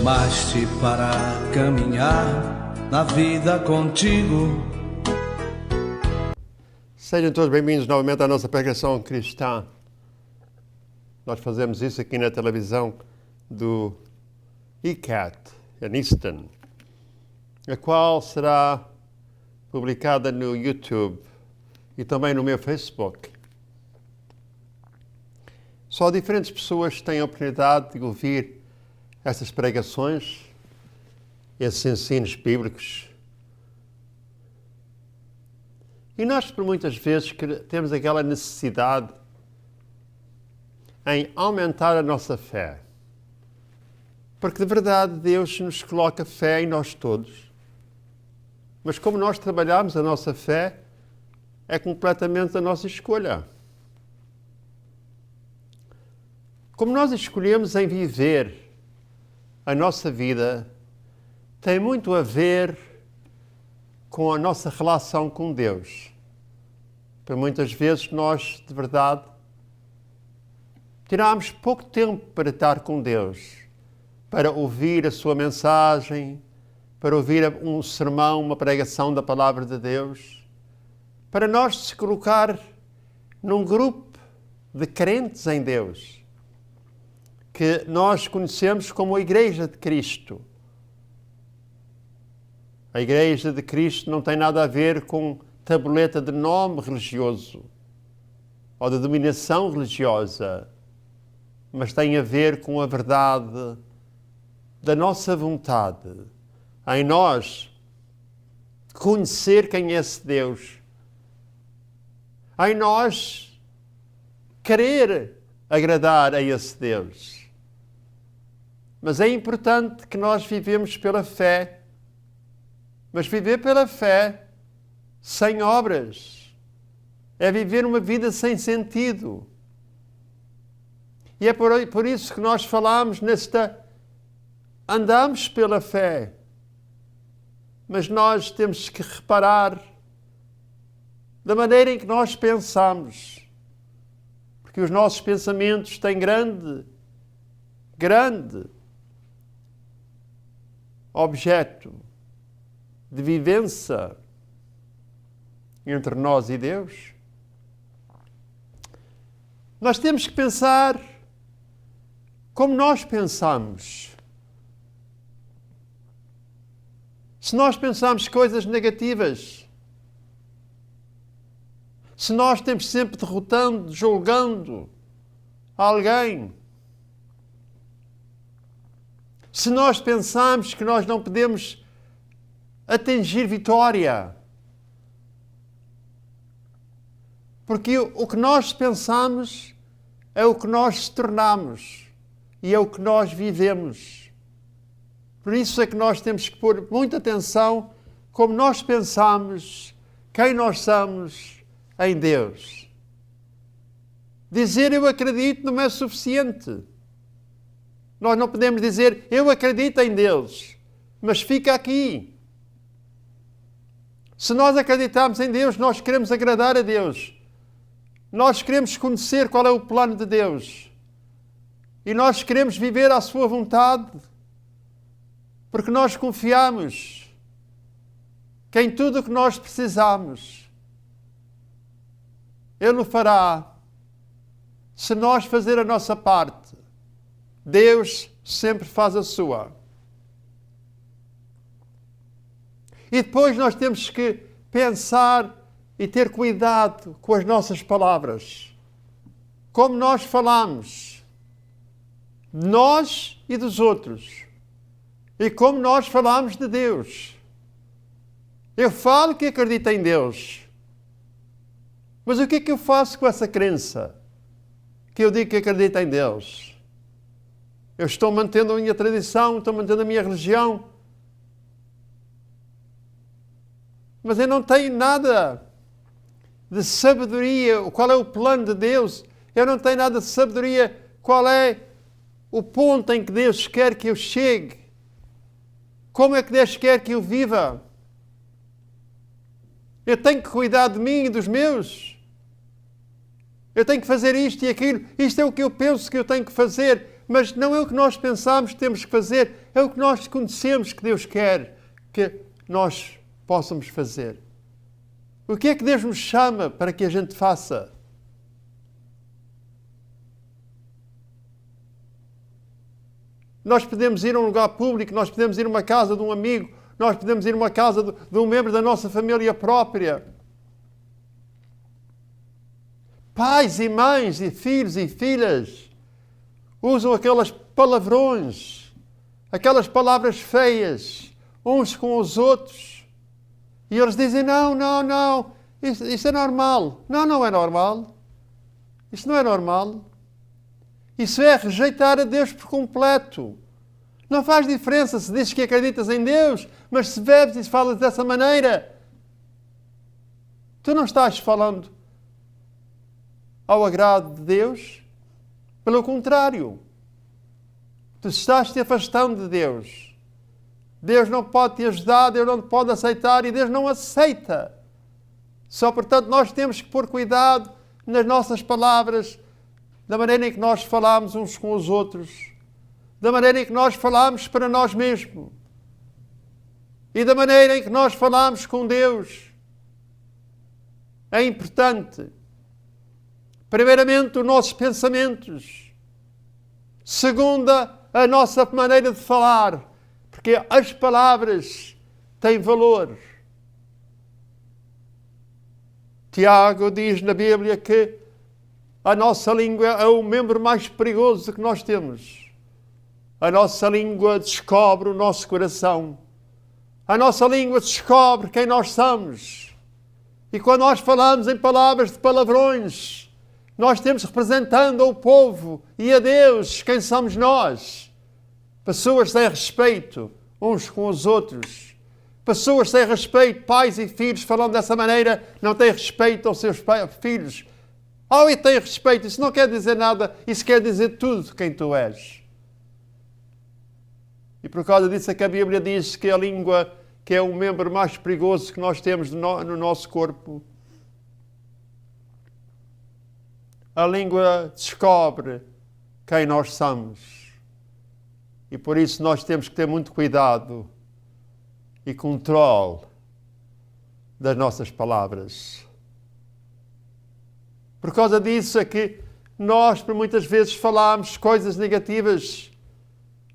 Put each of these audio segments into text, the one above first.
chamaste para caminhar na vida contigo. Sejam todos bem-vindos novamente à nossa pregação cristã. Nós fazemos isso aqui na televisão do ICAT, em Easton, a qual será publicada no YouTube e também no meu Facebook. Só diferentes pessoas têm a oportunidade de ouvir essas pregações, esses ensinos bíblicos. E nós, por muitas vezes, temos aquela necessidade em aumentar a nossa fé. Porque, de verdade, Deus nos coloca fé em nós todos. Mas como nós trabalhamos a nossa fé, é completamente a nossa escolha. Como nós escolhemos em viver a nossa vida, tem muito a ver com a nossa relação com Deus. Por muitas vezes nós, de verdade, tiramos pouco tempo para estar com Deus, para ouvir a sua mensagem, para ouvir um sermão, uma pregação da palavra de Deus, para nós se colocar num grupo de crentes em Deus, que nós conhecemos como a Igreja de Cristo. A Igreja de Cristo não tem nada a ver com tabuleta de nome religioso ou de dominação religiosa, mas tem a ver com a verdade da nossa vontade em nós conhecer quem é esse Deus, em nós querer agradar a esse Deus. Mas é importante que nós vivemos pela fé. Mas viver pela fé sem obras é viver uma vida sem sentido. E é por isso que nós falamos andamos pela fé. Mas nós temos que reparar da maneira em que nós pensamos. Porque os nossos pensamentos têm grande objeto de vivência entre nós e Deus. Nós temos que pensar como nós pensamos. Se nós pensamos coisas negativas, se nós estamos sempre derrotando, julgando alguém, se nós pensamos que nós não podemos atingir vitória, porque o que nós pensamos é o que nós se tornamos e é o que nós vivemos. Por isso é que nós temos que pôr muita atenção como nós pensamos, quem nós somos em Deus. Dizer eu acredito não é suficiente. Nós não podemos dizer eu acredito em Deus, mas fica aqui. Se nós acreditamos em Deus, nós queremos agradar a Deus. Nós queremos conhecer qual é o plano de Deus. E nós queremos viver à sua vontade, porque nós confiamos que em tudo o que nós precisamos, Ele o fará. Se nós fazer a nossa parte, Deus sempre faz a sua. E depois nós temos que pensar e ter cuidado com as nossas palavras. Como nós falamos de nós e dos outros. E como nós falamos de Deus. Eu falo que acredito em Deus. Mas o que é que eu faço com essa crença? Que eu digo que acredito em Deus. Eu estou mantendo a minha tradição, estou mantendo a minha religião. Mas eu não tenho nada de sabedoria. Qual é o plano de Deus? Eu não tenho nada de sabedoria. Qual é o ponto em que Deus quer que eu chegue? Como é que Deus quer que eu viva? Eu tenho que cuidar de mim e dos meus. Eu tenho que fazer isto e aquilo. Isto é o que eu penso que eu tenho que fazer. mas não é o que nós pensamos que temos que fazer, é o que nós conhecemos que Deus quer que nós possamos fazer. O que é que Deus nos chama para que a gente faça? Nós podemos ir a um lugar público, nós podemos ir a uma casa de um amigo, nós podemos ir a uma casa de um membro da nossa família própria. Pais e mães e filhos e filhas usam aqueles palavrões, aquelas palavras feias, uns com os outros. E eles dizem, não, isso é normal. Não é normal. Isso não é normal. Isso é rejeitar a Deus por completo. Não faz diferença se dizes que acreditas em Deus, mas se bebes e se falas dessa maneira, tu não estás falando ao agrado de Deus. Pelo contrário, tu estás te afastando de Deus. Deus não pode te ajudar, Deus não te pode aceitar e Deus não aceita. Só, portanto, nós temos que pôr cuidado nas nossas palavras, da maneira em que nós falamos uns com os outros, da maneira em que nós falamos para nós mesmos e da maneira em que nós falamos com Deus. É importante, primeiramente, os nossos pensamentos, segunda, a nossa maneira de falar, porque as palavras têm valor. Tiago diz na Bíblia que a nossa língua é o membro mais perigoso que nós temos. A nossa língua descobre o nosso coração. A nossa língua descobre quem nós somos. E quando nós falamos em palavras de palavrões, nós temos representando ao povo e a Deus quem somos nós. Pessoas sem respeito uns com os outros. Pessoas sem respeito, pais e filhos, falando dessa maneira, não têm respeito aos seus filhos. E têm respeito, isso não quer dizer nada, isso quer dizer tudo quem tu és. E por causa disso é que a Bíblia diz que a língua, que é o membro mais perigoso que nós temos no nosso corpo, a língua descobre quem nós somos. E por isso nós temos que ter muito cuidado e controle das nossas palavras. Por causa disso é que nós, por muitas vezes, falamos coisas negativas,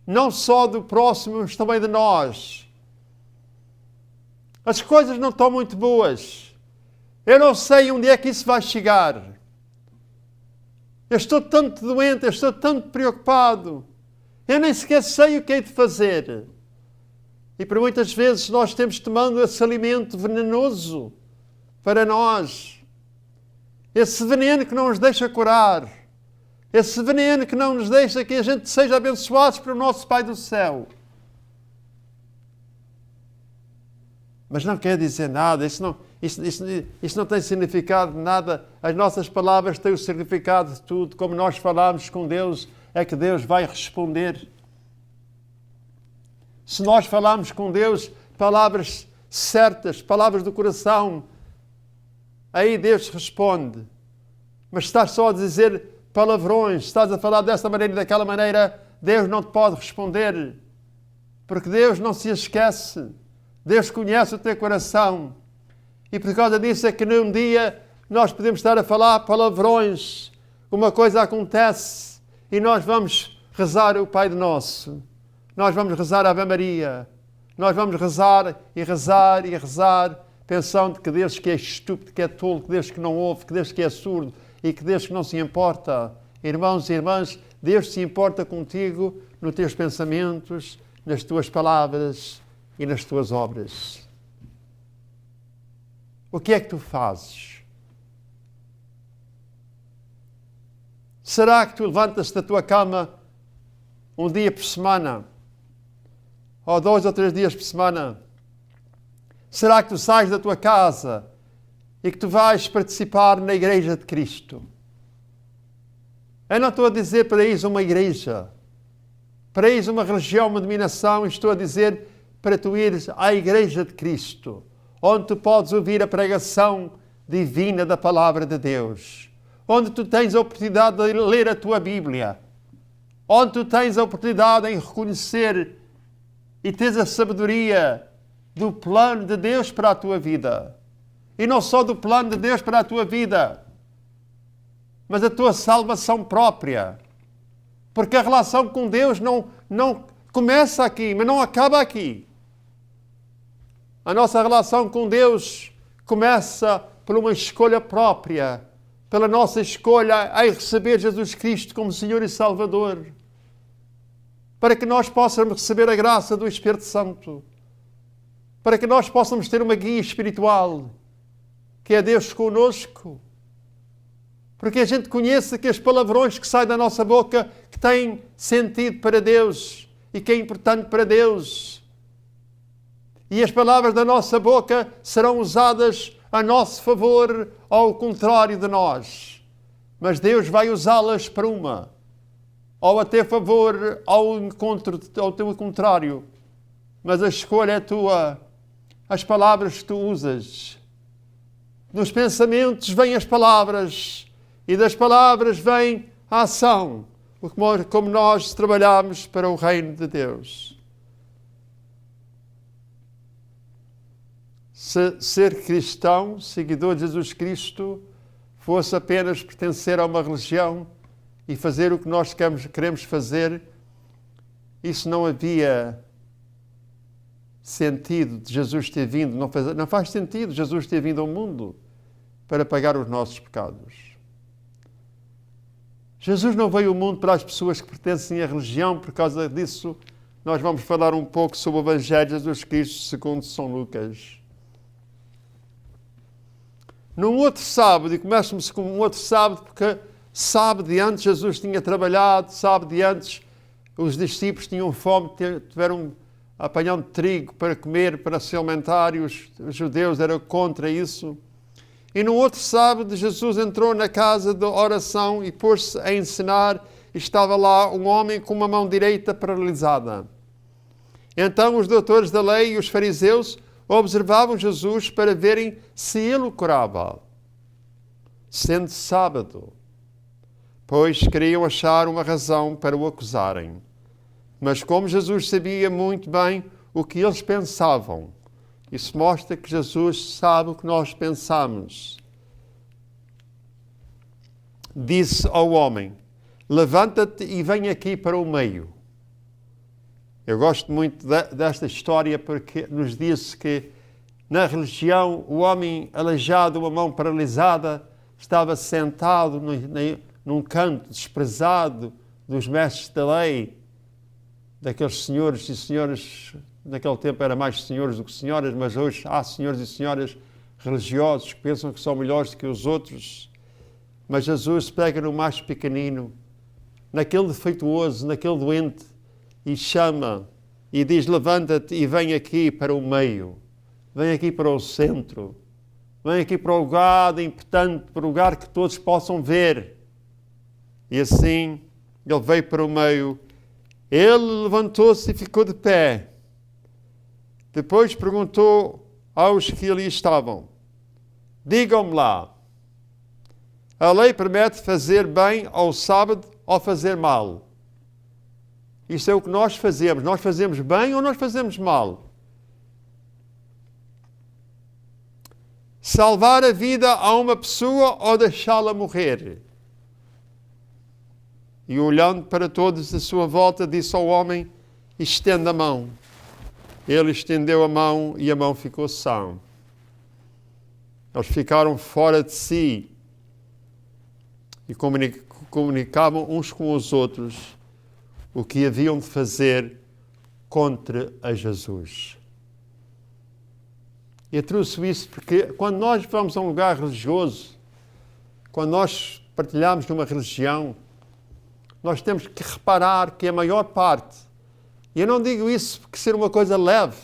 não só do próximo, mas também de nós. As coisas não estão muito boas. Eu não sei onde é que isso vai chegar. Eu estou tanto doente, eu estou tanto preocupado. Eu nem sequer sei o que hei de fazer. E por muitas vezes nós temos tomando esse alimento venenoso para nós. Esse veneno que não nos deixa curar. Esse veneno que não nos deixa que a gente seja abençoados pelo nosso Pai do céu. Mas não quer dizer nada, isso não tem significado de nada. As nossas palavras têm o significado de tudo. Como nós falamos com Deus, é que Deus vai responder. Se nós falarmos com Deus palavras certas, palavras do coração, aí Deus responde. Mas se estás só a dizer palavrões, se estás a falar desta maneira e daquela maneira, Deus não te pode responder. Porque Deus não se esquece. Deus conhece o teu coração. E por causa disso é que num dia nós podemos estar a falar palavrões. Uma coisa acontece e nós vamos rezar o Pai Nosso. Nós vamos rezar a Ave Maria. Nós vamos rezar e rezar e rezar, pensando que Deus que é estúpido, que é tolo, que Deus que não ouve, que Deus que é surdo e que Deus que não se importa. Irmãos e irmãs, Deus se importa contigo nos teus pensamentos, nas tuas palavras e nas tuas obras. O que é que tu fazes? Será que tu levantas-te da tua cama um dia por semana? Ou 2 ou 3 dias por semana? Será que tu sais da tua casa e que tu vais participar na Igreja de Cristo? Eu não estou a dizer para ires a uma igreja, para ires a uma religião, uma denominação, estou a dizer para tu ires à Igreja de Cristo, onde tu podes ouvir a pregação divina da Palavra de Deus, onde tu tens a oportunidade de ler a tua Bíblia, onde tu tens a oportunidade em reconhecer e tens a sabedoria do plano de Deus para a tua vida. E não só do plano de Deus para a tua vida, mas a tua salvação própria. Porque a relação com Deus não começa aqui, mas não acaba aqui. A nossa relação com Deus começa por uma escolha própria, pela nossa escolha em receber Jesus Cristo como Senhor e Salvador, para que nós possamos receber a graça do Espírito Santo, para que nós possamos ter uma guia espiritual, que é Deus conosco, porque a gente conhece que as palavrões que saem da nossa boca que têm sentido para Deus e que é importante para Deus. E as palavras da nossa boca serão usadas a nosso favor ou ao contrário de nós. Mas Deus vai usá-las para uma, ou a teu favor, ao teu contrário. Mas a escolha é tua, as palavras que tu usas. Nos pensamentos vêm as palavras, e das palavras vem a ação, como nós trabalhamos para o reino de Deus. Se ser cristão, seguidor de Jesus Cristo, fosse apenas pertencer a uma religião e fazer o que nós queremos fazer, isso não havia sentido de Jesus ter vindo. Não faz sentido Jesus ter vindo ao mundo para pagar os nossos pecados. Jesus não veio ao mundo para as pessoas que pertencem à religião. Por causa disso, nós vamos falar um pouco sobre o Evangelho de Jesus Cristo segundo São Lucas. Num outro sábado, e começa-me com um outro sábado, porque sábado de antes Jesus tinha trabalhado, sábado de antes os discípulos tinham fome, tiveram apanhando trigo para comer, para se alimentar, e os judeus eram contra isso. E no outro sábado, Jesus entrou na casa de oração e pôs-se a ensinar, e estava lá um homem com uma mão direita paralisada. Então os doutores da lei e os fariseus observavam Jesus para verem se ele o curava, sendo sábado, pois queriam achar uma razão para o acusarem. Mas como Jesus sabia muito bem o que eles pensavam, isso mostra que Jesus sabe o que nós pensamos. Disse ao homem: levanta-te e vem aqui para o meio. Eu gosto muito desta história porque nos diz que na religião o homem aleijado, uma mão paralisada, estava sentado num canto desprezado dos mestres da lei, daqueles senhores e senhoras. Naquele tempo era mais senhores do que senhoras, mas hoje há senhores e senhoras religiosos que pensam que são melhores que os outros. Mas Jesus pega no mais pequenino, naquele defeituoso, naquele doente, e chama e diz: levanta-te e vem aqui para o meio, vem aqui para o centro, vem aqui para o lugar importante, para o lugar que todos possam ver. E assim ele veio para o meio. Ele levantou-se e ficou de pé. Depois perguntou aos que ali estavam: digam-me lá, a lei permite fazer bem ao sábado ou fazer mal? Isso é o que nós fazemos. Nós fazemos bem ou nós fazemos mal? Salvar a vida a uma pessoa ou deixá-la morrer? E olhando para todos à sua volta, disse ao homem: estenda a mão. Ele estendeu a mão e a mão ficou sã. Eles ficaram fora de si e comunicavam uns com os outros o que haviam de fazer contra a Jesus. Eu trouxe isso porque quando nós vamos a um lugar religioso, quando nós partilhamos de uma religião, nós temos que reparar que a maior parte, e eu não digo isso porque ser uma coisa leve,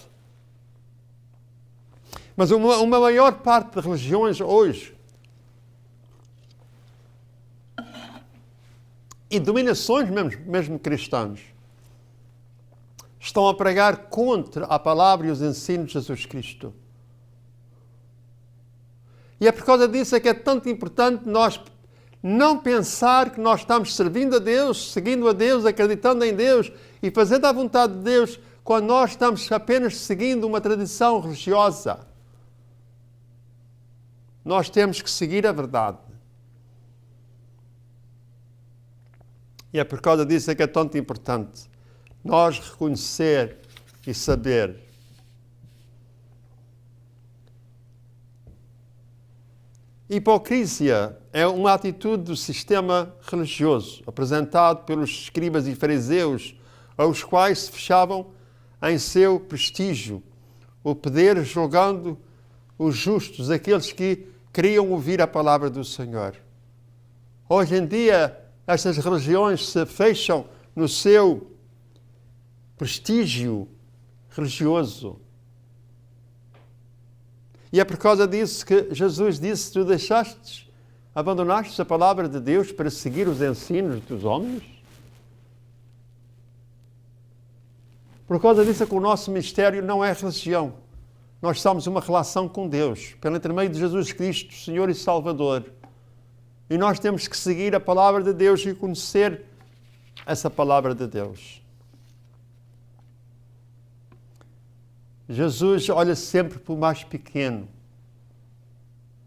mas uma maior parte de religiões hoje e dominações mesmo cristãs estão a pregar contra a palavra e os ensinos de Jesus Cristo. E é por causa disso que é tanto importante nós Não pensar que nós estamos servindo a Deus, seguindo a Deus, acreditando em Deus e fazendo a vontade de Deus, quando nós estamos apenas seguindo uma tradição religiosa. Nós temos que seguir a verdade. E é por causa disso que é tão importante nós reconhecer e saber. Hipocrisia é uma atitude do sistema religioso apresentado pelos escribas e fariseus, aos quais se fechavam em seu prestígio, o poder julgando os justos, aqueles que queriam ouvir a palavra do Senhor. Hoje em dia, estas religiões se fecham no seu prestígio religioso. E é por causa disso que Jesus disse: tu abandonaste a palavra de Deus para seguir os ensinos dos homens? Por causa disso é que o nosso ministério não é religião. Nós somos uma relação com Deus, pelo intermédio de Jesus Cristo, Senhor e Salvador. E nós temos que seguir a palavra de Deus e conhecer essa palavra de Deus. Jesus olha sempre para o mais pequeno,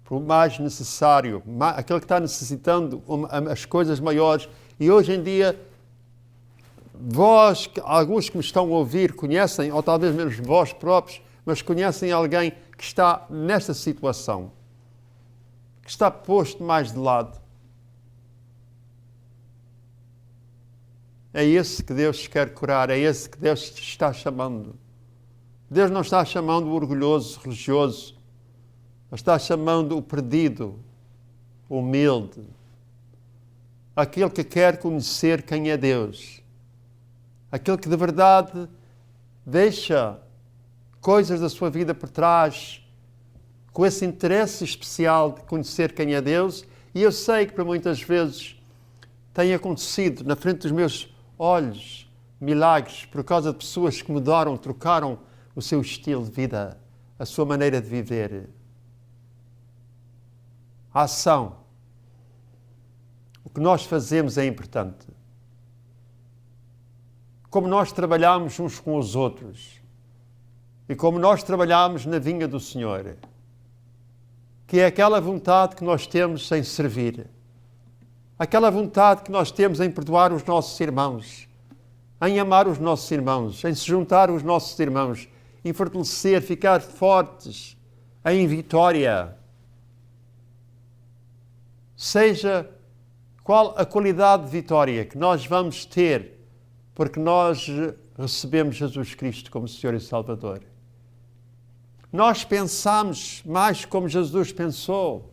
para o mais necessário, aquele que está necessitando as coisas maiores. E hoje em dia, vós, alguns que me estão a ouvir, conhecem, ou talvez menos vós próprios, mas conhecem alguém que está nesta situação, que está posto mais de lado. É esse que Deus quer curar, é esse que Deus te está chamando. Deus não está chamando o orgulhoso religioso, mas está chamando o perdido, o humilde, aquele que quer conhecer quem é Deus, aquele que de verdade deixa coisas da sua vida por trás, com esse interesse especial de conhecer quem é Deus. E eu sei que por muitas vezes tem acontecido na frente dos meus olhos milagres por causa de pessoas que mudaram, trocaram o seu estilo de vida, a sua maneira de viver. A ação. O que nós fazemos é importante. Como nós trabalhamos uns com os outros e como nós trabalhamos na vinha do Senhor, que é aquela vontade que nós temos em servir, aquela vontade que nós temos em perdoar os nossos irmãos, em amar os nossos irmãos, em se juntar aos nossos irmãos, em fortalecer, ficar fortes, em vitória. Seja qual a qualidade de vitória que nós vamos ter, porque nós recebemos Jesus Cristo como Senhor e Salvador. Nós pensamos mais como Jesus pensou.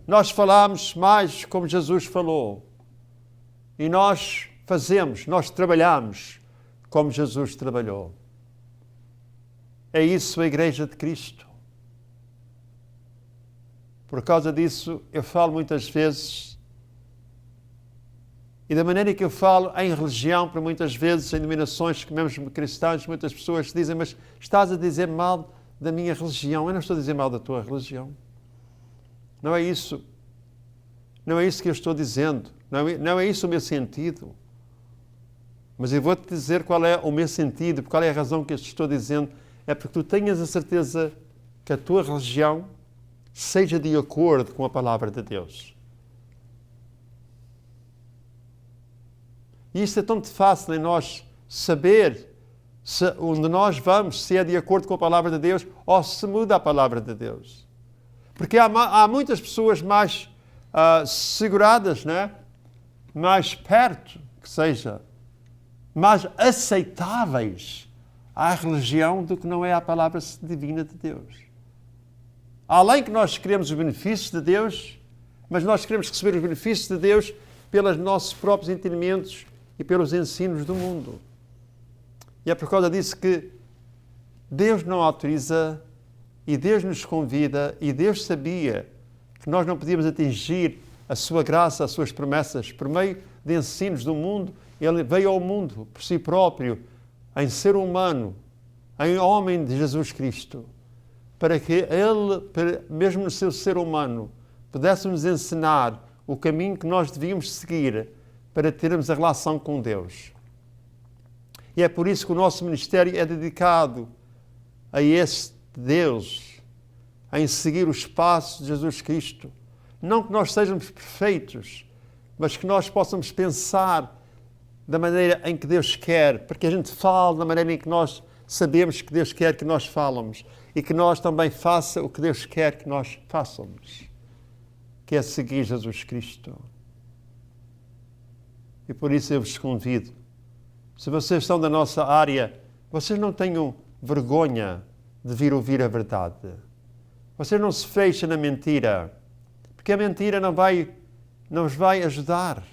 Nós falamos mais como Jesus falou. E nós fazemos, nós trabalhamos como Jesus trabalhou. É isso a Igreja de Cristo. Por causa disso, eu falo muitas vezes, e da maneira que eu falo em religião, por muitas vezes em denominações que mesmo cristãos, muitas pessoas dizem: mas estás a dizer mal da minha religião. Eu não estou a dizer mal da tua religião. Não é isso. Não é isso que eu estou dizendo. Não é isso o meu sentido. Mas eu vou-te dizer qual é o meu sentido, qual é a razão que eu te estou dizendo. É porque tu tenhas a certeza que a tua religião seja de acordo com a palavra de Deus. E isso é tão fácil em nós saber onde nós vamos, se é de acordo com a palavra de Deus ou se muda a palavra de Deus. Porque há muitas pessoas mais seguradas, né? Mais perto, que seja, mais aceitáveis à religião do que não é a palavra divina de Deus. Além que nós queremos os benefícios de Deus, mas nós queremos receber os benefícios de Deus pelos nossos próprios entendimentos e pelos ensinos do mundo. E é por causa disso que Deus não autoriza e Deus nos convida, e Deus sabia que nós não podíamos atingir a sua graça, as suas promessas, por meio de ensinos do mundo. Ele veio ao mundo por si próprio, em ser humano, em homem de Jesus Cristo, para que Ele, mesmo no seu ser humano, pudesse nos ensinar o caminho que nós devíamos seguir para termos a relação com Deus. E é por isso que o nosso ministério é dedicado a esse Deus, em seguir os passos de Jesus Cristo. Não que nós sejamos perfeitos, mas que nós possamos pensar da maneira em que Deus quer, porque a gente fala da maneira em que nós sabemos que Deus quer que nós falamos e que nós também faça o que Deus quer que nós façamos, que é seguir Jesus Cristo. E por isso eu vos convido, se vocês são da nossa área, vocês não tenham vergonha de vir ouvir a verdade. Vocês não se fechem na mentira, porque a mentira não nos vai ajudar,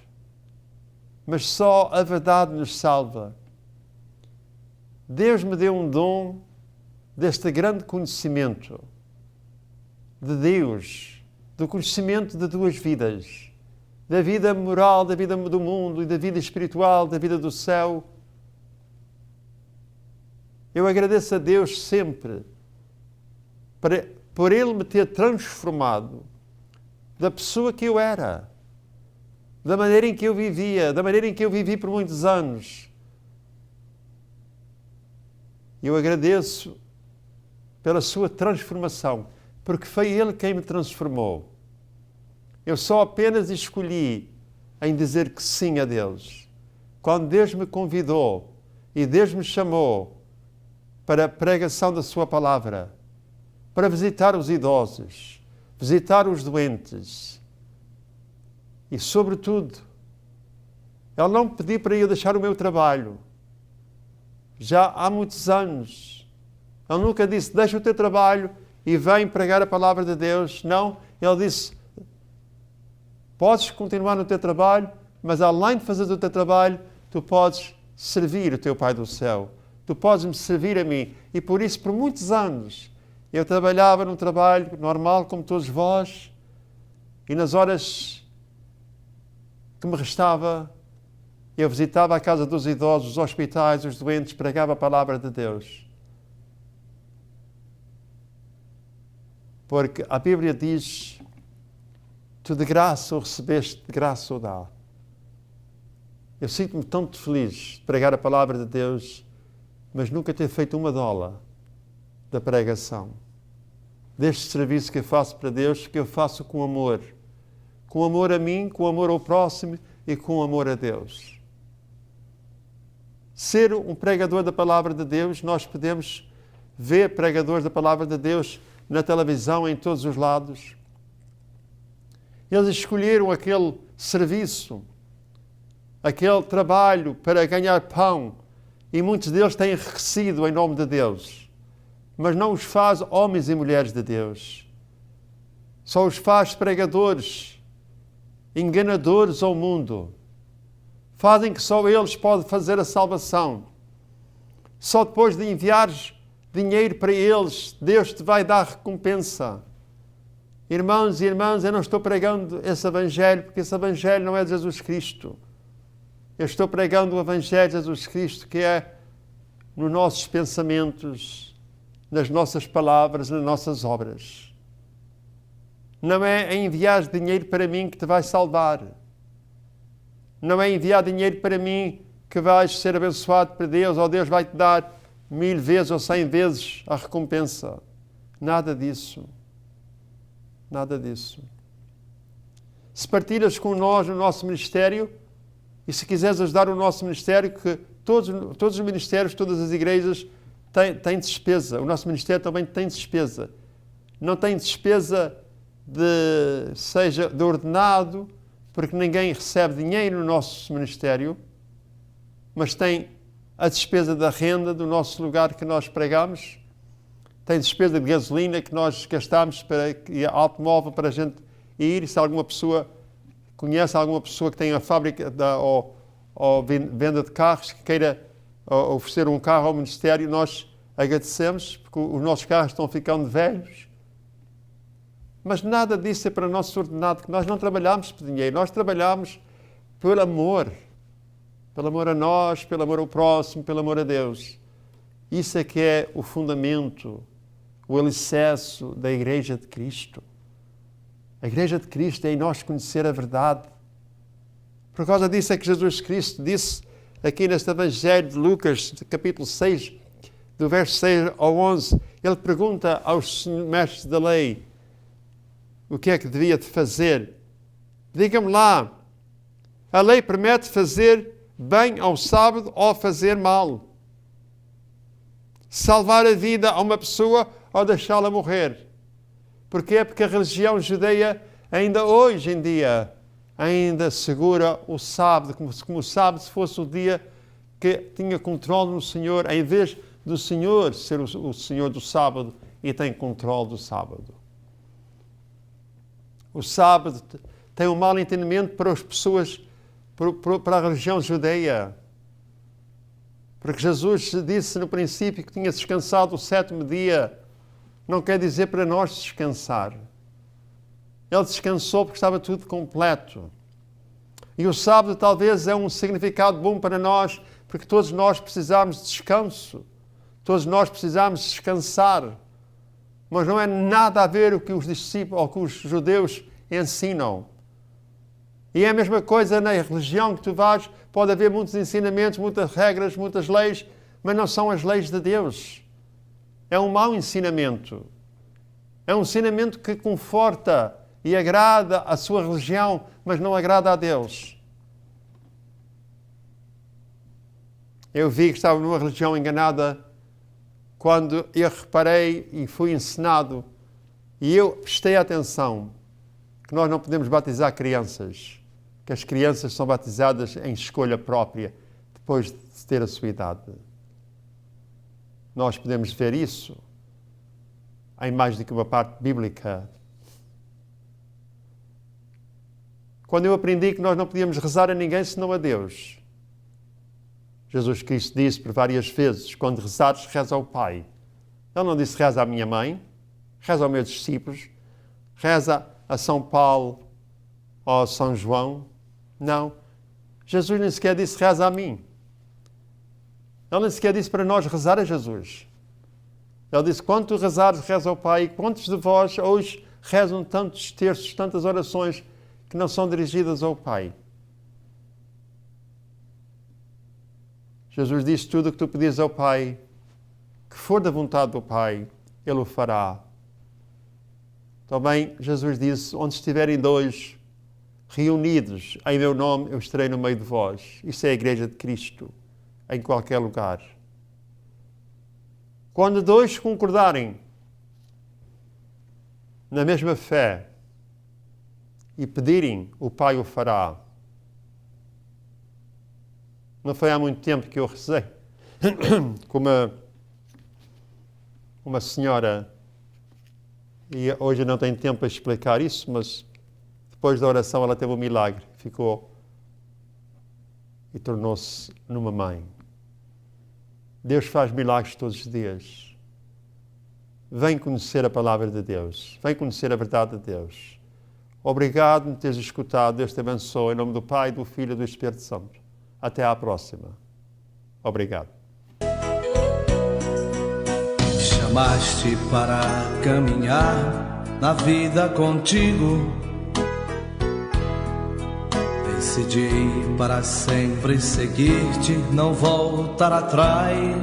mas só a verdade nos salva. Deus me deu um dom deste grande conhecimento de Deus, do conhecimento de duas vidas, da vida moral, da vida do mundo e da vida espiritual, da vida do céu. Eu agradeço a Deus sempre por Ele me ter transformado da pessoa que eu era, da maneira em que eu vivia, da maneira em que eu vivi por muitos anos. Eu agradeço pela sua transformação, porque foi Ele quem me transformou. Eu só apenas escolhi em dizer que sim a Deus. Quando Deus me convidou e Deus me chamou para a pregação da sua palavra, para visitar os idosos, visitar os doentes e, sobretudo, Ele não me pediu para eu deixar o meu trabalho. Já há muitos anos. Ele nunca disse, deixa o teu trabalho e vem pregar a palavra de Deus. Não, Ele disse, podes continuar no teu trabalho, mas além de fazer o teu trabalho, tu podes servir o teu Pai do céu. Tu podes me servir a mim. E por isso, por muitos anos, eu trabalhava num trabalho normal, como todos vós, e nas horas que me restava, eu visitava a casa dos idosos, os hospitais, os doentes, pregava a palavra de Deus. Porque a Bíblia diz, tu de graça o recebeste, de graça o dá. Eu sinto-me tão feliz de pregar a palavra de Deus, mas nunca ter feito uma dola da pregação. Deste serviço que eu faço para Deus, que eu faço com amor. Com amor a mim, com amor ao próximo e com amor a Deus. Ser um pregador da palavra de Deus, nós podemos ver pregadores da palavra de Deus na televisão, em todos os lados. Eles escolheram aquele serviço, aquele trabalho para ganhar pão, e muitos deles têm enriquecido em nome de Deus. Mas não os faz homens e mulheres de Deus. Só os faz pregadores, enganadores ao mundo. Fazem que só eles podem fazer a salvação. Só depois de enviares dinheiro para eles, Deus te vai dar recompensa. Irmãos e irmãs, eu não estou pregando esse Evangelho, porque esse Evangelho não é de Jesus Cristo. Eu estou pregando o Evangelho de Jesus Cristo, que é nos nossos pensamentos, nas nossas palavras, nas nossas obras. Não é enviar dinheiro para mim que te vai salvar. Não é enviar dinheiro para mim que vais ser abençoado por Deus, ou Deus vai te dar 1000 vezes ou 100 vezes a recompensa. Nada disso. Nada disso. Se partilhas com nós no nosso ministério, e se quiseres ajudar o nosso ministério, que todos os ministérios, todas as igrejas têm despesa. O nosso ministério também tem despesa. Não tem despesa de ordenado, porque ninguém recebe dinheiro no nosso ministério, mas tem a despesa da renda do nosso lugar que nós pregamos, tem despesa de gasolina que nós gastamos e automóvel para a gente ir. E se alguma pessoa conhece alguma pessoa que tem a fábrica ou venda de carros, que queira oferecer um carro ao ministério, nós agradecemos, porque os nossos carros estão ficando velhos. Mas nada disso é para nosso ordenado, que nós não trabalhamos por dinheiro, nós trabalhamos por amor. Pelo amor a nós, pelo amor ao próximo, pelo amor a Deus. Isso é que é o fundamento, o alicerce da Igreja de Cristo. A Igreja de Cristo é em nós conhecer a verdade. Por causa disso é que Jesus Cristo disse aqui neste Evangelho de Lucas, capítulo 6, do verso 6 ao 11, ele pergunta aos mestres da lei o que é que devia de fazer. Diga-me lá, a lei permite fazer bem ao sábado ou fazer mal? Salvar a vida a uma pessoa ou deixá-la morrer? Porquê? Porque a religião judeia ainda hoje em dia ainda segura o sábado, como o sábado fosse o dia que tinha controle no Senhor, em vez do Senhor ser o Senhor do sábado e tem controle do sábado. O sábado tem um mau entendimento para as pessoas, para a religião judeia. Porque Jesus disse no princípio que tinha descansado o 7º dia. Não quer dizer para nós descansar. Ele descansou porque estava tudo completo. E o sábado talvez é um significado bom para nós, porque todos nós precisamos de descanso. Todos nós precisamos descansar. Mas não é nada a ver o que os discípulos ou que os judeus ensinam. E é a mesma coisa na religião que tu vais, pode haver muitos ensinamentos, muitas regras, muitas leis, mas não são as leis de Deus. É um mau ensinamento. É um ensinamento que conforta e agrada a sua religião, mas não agrada a Deus. Eu vi que estava numa religião enganada quando eu reparei e fui ensinado, e eu prestei atenção, que nós não podemos batizar crianças, que as crianças são batizadas em escolha própria, depois de ter a sua idade. Nós podemos ver isso em mais do que uma parte bíblica. Quando eu aprendi que nós não podíamos rezar a ninguém senão a Deus, Jesus Cristo disse por várias vezes, quando rezares, reza ao Pai. Ele não disse reza à minha mãe, reza aos meus discípulos, reza a São Paulo ou a São João. Não. Jesus nem sequer disse reza a mim. Ele nem sequer disse para nós rezar a Jesus. Ele disse, quando tu rezares, reza ao Pai. E quantos de vós hoje rezam tantos terços, tantas orações que não são dirigidas ao Pai? Jesus disse, tudo o que tu pedires ao Pai, que for da vontade do Pai, Ele o fará. Também Jesus disse, onde estiverem dois reunidos em meu nome, eu estarei no meio de vós. Isso é a Igreja de Cristo, em qualquer lugar. Quando dois concordarem na mesma fé e pedirem, o Pai o fará. Não foi há muito tempo que eu rezei com uma senhora, e hoje eu não tenho tempo para explicar isso, mas depois da oração ela teve um milagre, ficou e tornou-se numa mãe. Deus faz milagres todos os dias. Vem conhecer a palavra de Deus, vem conhecer a verdade de Deus. Obrigado por me teres escutado, Deus te abençoe, em nome do Pai, do Filho e do Espírito Santo. Até à próxima. Obrigado. Chamaste para caminhar na vida contigo. Decidi para sempre seguir-te, não voltar atrás.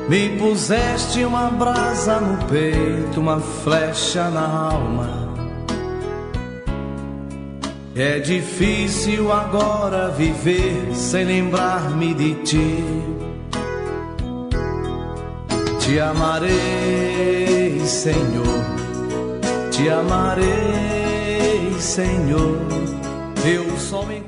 Me puseste uma brasa no peito, uma flecha na alma. É difícil agora viver sem lembrar-me de ti. Te amarei, Senhor, te amarei, Senhor. Eu só me